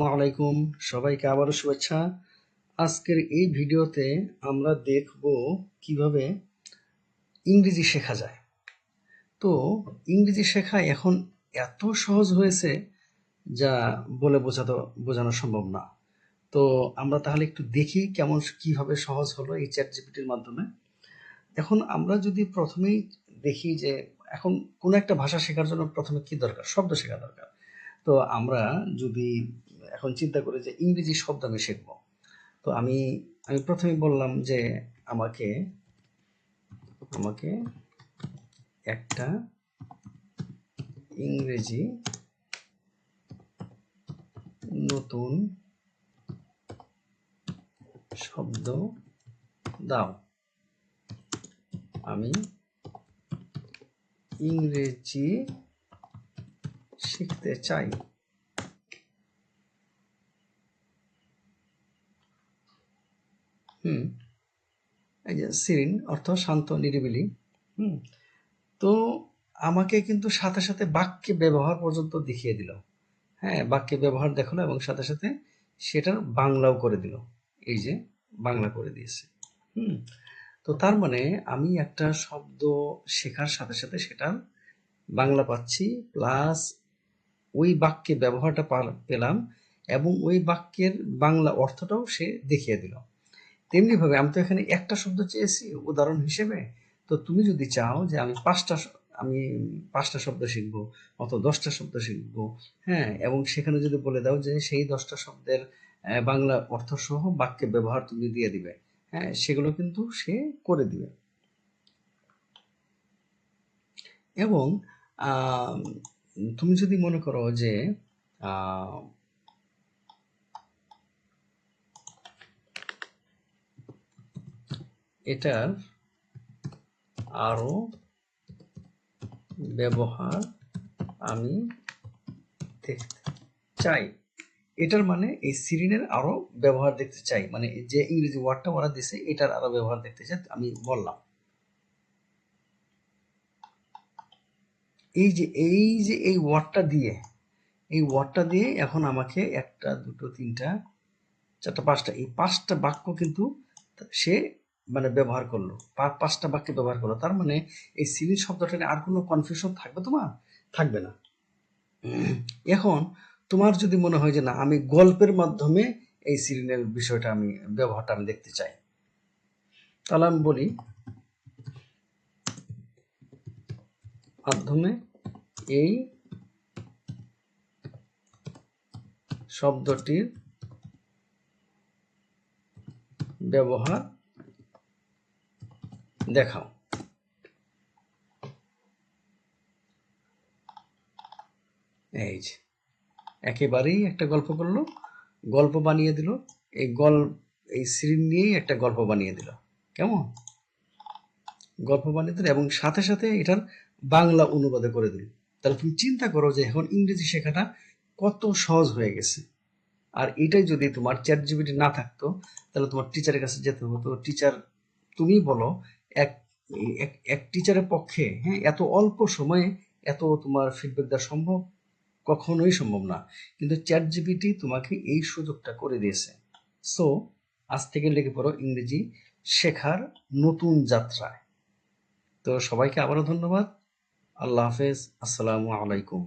আলাইকুম, সবাইকে আবারও শুভেচ্ছা। আজকের এই ভিডিওতে আমরা দেখব কিভাবে ইংরেজি শেখা যায়। তো ইংরেজি শেখা এখন এত সহজ হয়েছে যা বলে বোঝানো সম্ভব না। তো আমরা তাহলে একটু দেখি কিভাবে সহজ হলো এই চ্যাট জিপিটির মাধ্যমে। এখন আমরা যদি প্রথমেই দেখি যে এখন কোনো একটা ভাষা শেখার জন্য প্রথমে কি দরকার, শব্দ শেখা দরকার। তো আমরা যদি এখন চিন্তা করি যে ইংরেজি শব্দ আমি শিখবো, তো আমি আমি প্রথমে বললাম যে আমাকে আমাকে একটা ইংরেজি নতুন শব্দ দাও। আমি ইংরেজি শিখতে চাই। এই যে সিরিন অর্থ শান্ত, নিরিবিলি। হুম তো আমাকে কিন্তু সাথে সাথে বাক্যে ব্যবহার পর্যন্ত দেখিয়ে দিল। হ্যাঁ, বাক্যে ব্যবহার দেখালো এবং সাথে সাথে সেটার বাংলাও করে দিল। এই যে বাংলা করে দিয়েছে। হুম তো তার মানে আমি একটা শব্দ শেখার সাথে সাথে সেটার বাংলা পাচ্ছি, প্লাস ওই বাক্যে ব্যবহারটা পেলাম, এবং ওই বাক্যের বাংলা অর্থটাও সে দেখিয়ে দিল। তেমনি ভাবে আমি তো এখানে একটা শব্দ চেয়েছি উদাহরণ হিসেবে। তো তুমি যদি চাও যে আমি পাঁচটা শব্দ শিখবো অথবা 10টা শব্দ শিখবো, হ্যাঁ, এবং সেখানে যদি বলে দাও যে সেই 10টা শব্দের বাংলা অর্থ সহ বাক্যে ব্যবহার তুমি দিয়ে দিবে, হ্যাঁ, সেগুলো কিন্তু সে করে দিবে। এবং আহ, তুমি যদি মনে করো যে আহ, এটার আরো ব্যবহার আমি দেখতে চাই, এটার মানে এই সিরিনের আরো ব্যবহার দেখতে চাই, মানে যে ইংরেজি ওয়ার্ডটা ওরা দিছে এটার আরো ব্যবহার দেখতে চাই, আমি বললাম। এই ওয়ার্ডটা দিয়ে এখন আমাকে একটা, দুটো, তিনটা, চারটা, পাঁচটা, এই পাঁচটা বাক্য কিন্তু সে মানে ব্যবহার করলো, পাঁচটা বাক্য ব্যবহার করলো। তার মানে এই সিরিজ শব্দটা নিয়ে আর কোনো কনফিউশন থাকবে তোমার? থাকবে না। এখন তোমার যদি মনে হয় যে না, আমি গল্পের মাধ্যমে এই সিরিনের বিষয়টা ব্যবহারটা আমি দেখতে চাই, তাহলে আমি বলি মাধ্যমে এই শব্দটির ব্যবহার দেখাও। এই যে একেবারেই একটা গল্প করলো, গল্প বানিয়ে দিল। এই সিরিন নিয়েই একটা গল্প বানিয়ে দিল। কেমন গল্প বানিয়ে দিল, এবং সাথে সাথে এটার বাংলা অনুবাদে করে দিল। তাহলে তুমি চিন্তা করো যে এখন ইংরেজি শেখাটা কত সহজ হয়ে গেছে। আর এটাই যদি তোমার চ্যাট জিপিটি না থাকতো, তাহলে তোমার টিচারের কাছে যেতে হতো। টিচার, তুমি বলো, এক এক এক টিচারের পক্ষে, হ্যাঁ, এত অল্প সময়ে এত তোমার ফিডব্যাক দেওয়া সম্ভব? কখনোই সম্ভব না। কিন্তু চ্যাট জিপিটি তোমাকে এই সুযোগটা করে দিয়েছে। সো আজ থেকে লেগে পড়ো ইংরেজি শেখার নতুন যাত্রায়। তো সবাইকে আবারও ধন্যবাদ। আল্লাহ হাফেজ। আসসালামু আলাইকুম।